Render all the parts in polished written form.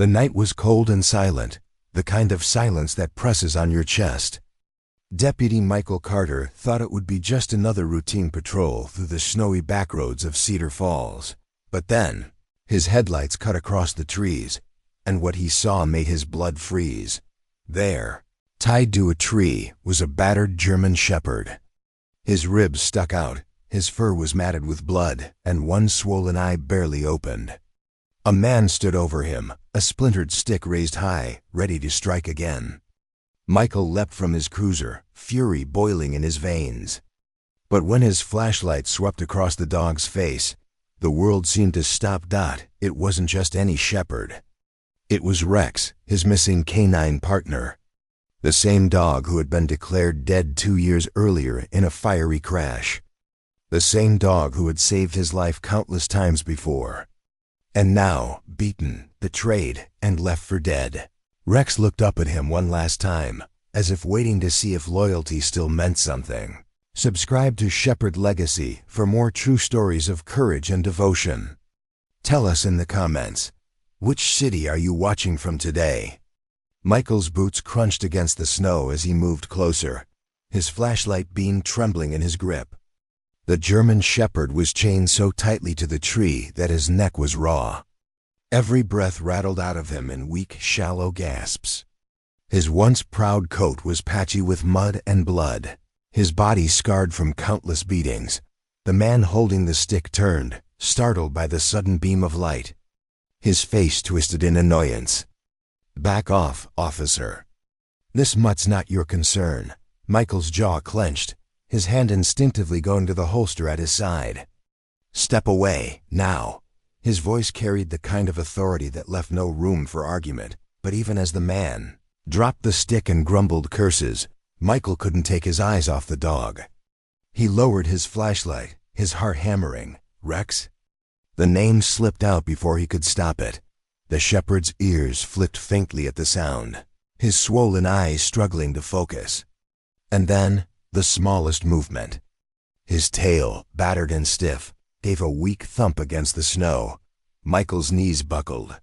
The night was cold and silent, the kind of silence that presses on your chest. Deputy Michael Carter thought it would be just another routine patrol through the snowy backroads of Cedar Falls. But then, his headlights cut across the trees, and what he saw made his blood freeze. There, tied to a tree, was a battered German shepherd. His ribs stuck out, his fur was matted with blood, and one swollen eye barely opened. A man stood over him, a splintered stick raised high, ready to strike again. Michael leapt from his cruiser, fury boiling in his veins. But when his flashlight swept across the dog's face, the world seemed to stop. It wasn't just any shepherd. It was Rex, his missing canine partner. The same dog who had been declared dead 2 years earlier in a fiery crash. The same dog who had saved his life countless times before. And now, beaten, betrayed, and left for dead. Rex looked up at him one last time, as if waiting to see if loyalty still meant something. Subscribe to Shepherd Legacy for more true stories of courage and devotion. Tell us in the comments, which city are you watching from today? Michael's boots crunched against the snow as he moved closer, his flashlight beam trembling in his grip. The German shepherd was chained so tightly to the tree that his neck was raw. Every breath rattled out of him in weak, shallow gasps. His once proud coat was patchy with mud and blood, his body scarred from countless beatings. The man holding the stick turned, startled by the sudden beam of light. His face twisted in annoyance. "Back off, officer. This mutt's not your concern." Michael's jaw clenched, his hand instinctively going to the holster at his side. "Step away, now." His voice carried the kind of authority that left no room for argument, but even as the man dropped the stick and grumbled curses, Michael couldn't take his eyes off the dog. He lowered his flashlight, his heart hammering. "Rex?" The name slipped out before he could stop it. The shepherd's ears flicked faintly at the sound, his swollen eyes struggling to focus. And then, the smallest movement. His tail, battered and stiff, gave a weak thump against the snow. Michael's knees buckled.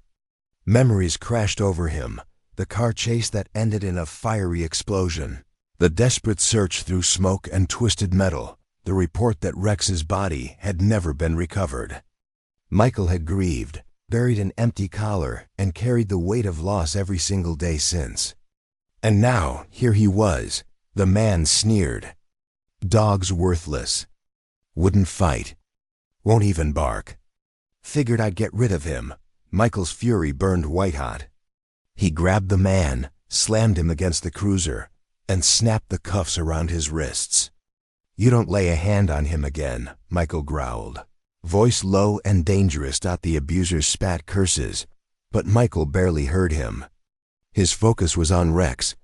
Memories crashed over him, the car chase that ended in a fiery explosion, the desperate search through smoke and twisted metal, the report that Rex's body had never been recovered. Michael had grieved, buried an empty collar, and carried the weight of loss every single day since. And now, here he was. The man sneered. "Dog's worthless. Wouldn't fight. Won't even bark." Figured I'd get rid of him. Michael's fury burned white-hot. He grabbed the man, slammed him against the cruiser, and snapped the cuffs around his wrists. "You don't lay a hand on him again," Michael growled. Voice low and dangerous. The abuser spat curses, but Michael barely heard him. His focus was on Rex.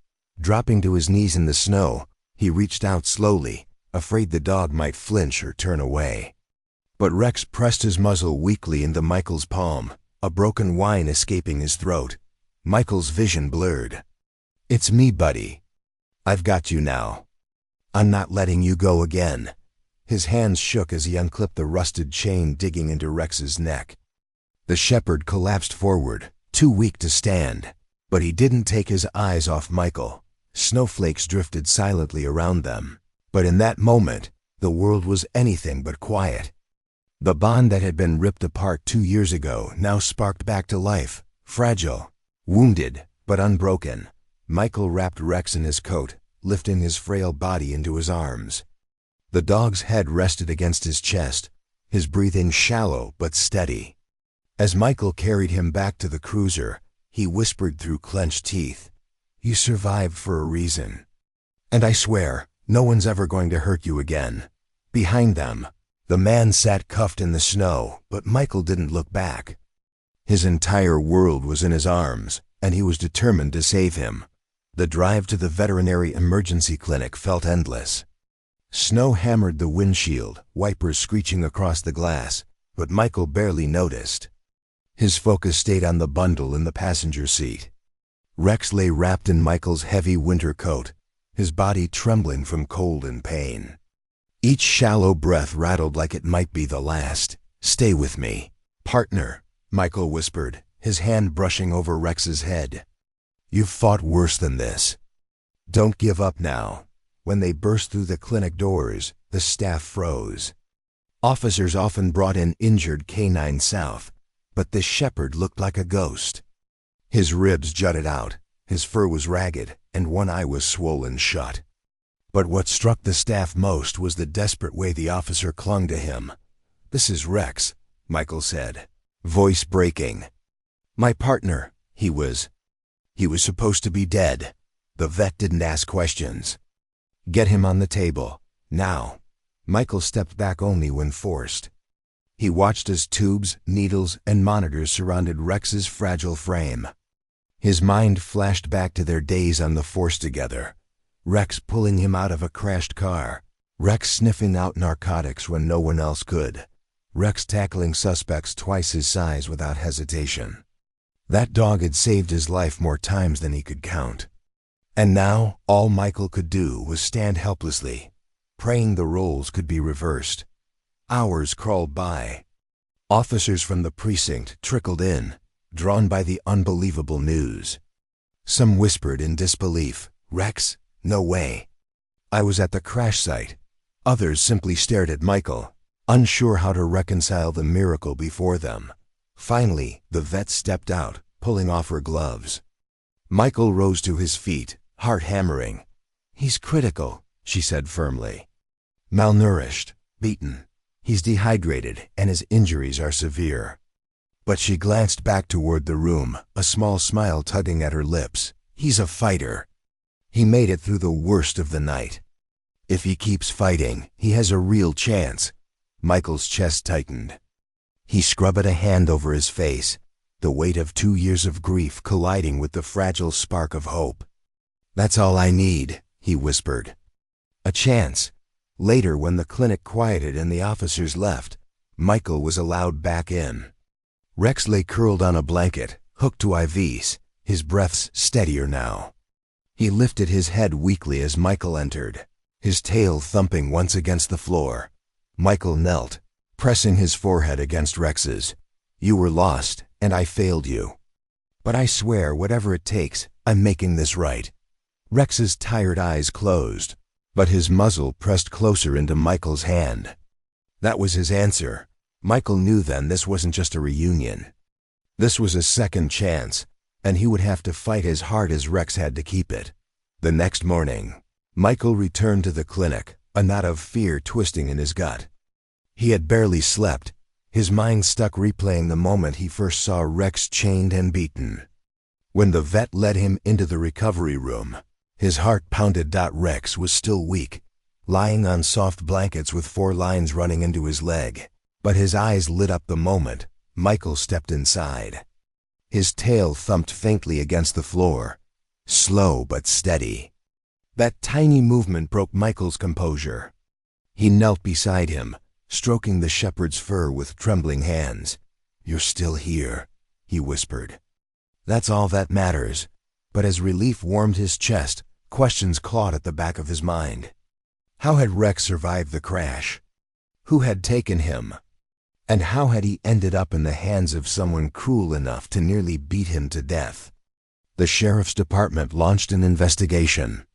Dropping to his knees in the snow, he reached out slowly, afraid the dog might flinch or turn away. But Rex pressed his muzzle weakly into Michael's palm, a broken whine escaping his throat. Michael's vision blurred. "It's me, buddy. I've got you now. I'm not letting you go again." His hands shook as he unclipped the rusted chain digging into Rex's neck. The shepherd collapsed forward, too weak to stand, but he didn't take his eyes off Michael. Snowflakes drifted silently around them, but in that moment, the world was anything but quiet. The bond that had been ripped apart 2 years ago now sparked back to life, fragile, wounded, but unbroken. Michael wrapped Rex in his coat, lifting his frail body into his arms. The dog's head rested against his chest, his breathing shallow but steady. As Michael carried him back to the cruiser, he whispered through clenched teeth, "You survived for a reason. And I swear, no one's ever going to hurt you again." Behind them, the man sat cuffed in the snow, but Michael didn't look back. His entire world was in his arms, and he was determined to save him. The drive to the veterinary emergency clinic felt endless. Snow hammered the windshield, wipers screeching across the glass, but Michael barely noticed. His focus stayed on the bundle in the passenger seat. Rex lay wrapped in Michael's heavy winter coat, his body trembling from cold and pain. Each shallow breath rattled like it might be the last. "Stay with me, partner," Michael whispered, his hand brushing over Rex's head. "You've fought worse than this. Don't give up now." When they burst through the clinic doors, the staff froze. Officers often brought in injured canines south, but this shepherd looked like a ghost. His ribs jutted out, his fur was ragged, and one eye was swollen shut. But what struck the staff most was the desperate way the officer clung to him. "This is Rex," Michael said, voice breaking. "My partner, he was supposed to be dead." The vet didn't ask questions. "Get him on the table, now." Michael stepped back only when forced. He watched as tubes, needles, and monitors surrounded Rex's fragile frame. His mind flashed back to their days on the force together. Rex pulling him out of a crashed car. Rex sniffing out narcotics when no one else could. Rex tackling suspects twice his size without hesitation. That dog had saved his life more times than he could count. And now, all Michael could do was stand helplessly, praying the roles could be reversed. Hours crawled by. Officers from the precinct trickled in, drawn by the unbelievable news. Some whispered in disbelief, "Rex? No way." I was at the crash site. Others simply stared at Michael, unsure how to reconcile the miracle before them. Finally, the vet stepped out, pulling off her gloves. Michael rose to his feet, heart hammering. "He's critical," she said firmly. "Malnourished, beaten. He's dehydrated, and his injuries are severe." But she glanced back toward the room, a small smile tugging at her lips. "He's a fighter. He made it through the worst of the night. If he keeps fighting, he has a real chance." Michael's chest tightened. He scrubbed a hand over his face, the weight of 2 years of grief colliding with the fragile spark of hope. "That's all I need," he whispered. A chance. Later, when the clinic quieted and the officers left, Michael was allowed back in. Rex lay curled on a blanket, hooked to IVs, his breaths steadier now. He lifted his head weakly as Michael entered, his tail thumping once against the floor. Michael knelt, pressing his forehead against Rex's. "You were lost, and I failed you. But I swear, whatever it takes, I'm making this right." Rex's tired eyes closed, but his muzzle pressed closer into Michael's hand. That was his answer. Michael knew then this wasn't just a reunion. This was a second chance, and he would have to fight as hard as Rex had to keep it. The next morning, Michael returned to the clinic, a knot of fear twisting in his gut. He had barely slept, his mind stuck replaying the moment he first saw Rex chained and beaten. When the vet led him into the recovery room, his heart pounded. Rex was still weak, lying on soft blankets with 4 lines running into his leg, but his eyes lit up the moment Michael stepped inside. His tail thumped faintly against the floor, slow but steady. That tiny movement broke Michael's composure. He knelt beside him, stroking the shepherd's fur with trembling hands. "You're still here," he whispered. "That's all that matters." But as relief warmed his chest, questions clawed at the back of his mind. How had Rex survived the crash? Who had taken him? And how had he ended up in the hands of someone cruel enough to nearly beat him to death? The sheriff's department launched an investigation.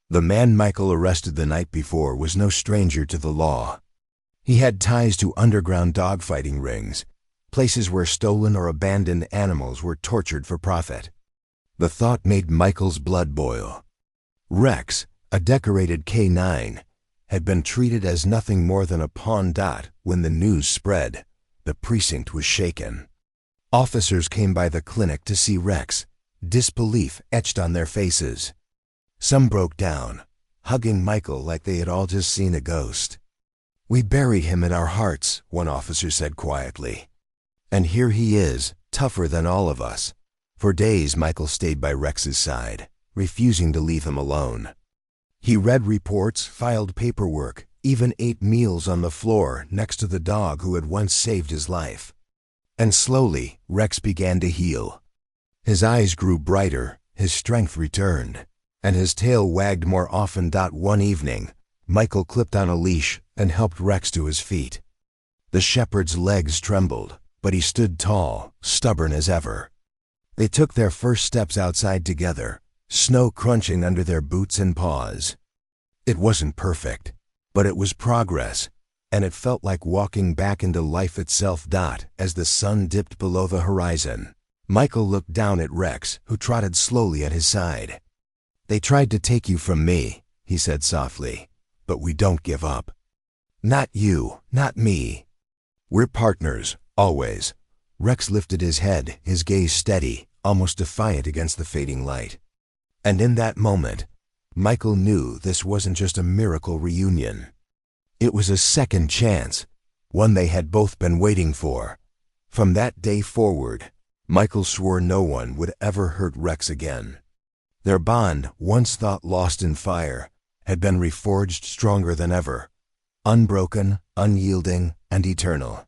The man Michael arrested the night before was no stranger to the law. He had ties to underground dogfighting rings, places where stolen or abandoned animals were tortured for profit. The thought made Michael's blood boil. Rex, a decorated K9, had been treated as nothing more than a pawn. When the news spread, the precinct was shaken. Officers came by the clinic to see Rex, disbelief etched on their faces. Some broke down, hugging Michael like they had all just seen a ghost. "We buried him in our hearts," one officer said quietly. "And here he is, tougher than all of us." For days Michael stayed by Rex's side, refusing to leave him alone. He read reports, filed paperwork, even ate meals on the floor next to the dog who had once saved his life. And slowly, Rex began to heal. His eyes grew brighter, his strength returned, and his tail wagged more often. One evening, Michael clipped on a leash and helped Rex to his feet. The shepherd's legs trembled, but he stood tall, stubborn as ever. They took their first steps outside together, snow crunching under their boots and paws. It wasn't perfect, but it was progress, and it felt like walking back into life itself. As the sun dipped below the horizon, Michael looked down at Rex, who trotted slowly at his side. "They tried to take you from me," he said softly, "but we don't give up. Not you, not me. We're partners, always." Rex lifted his head, his gaze steady, almost defiant against the fading light. And in that moment, Michael knew this wasn't just a miracle reunion. It was a second chance, one they had both been waiting for. From that day forward, Michael swore no one would ever hurt Rex again. Their bond, once thought lost in fire, had been reforged stronger than ever, unbroken, unyielding, and eternal.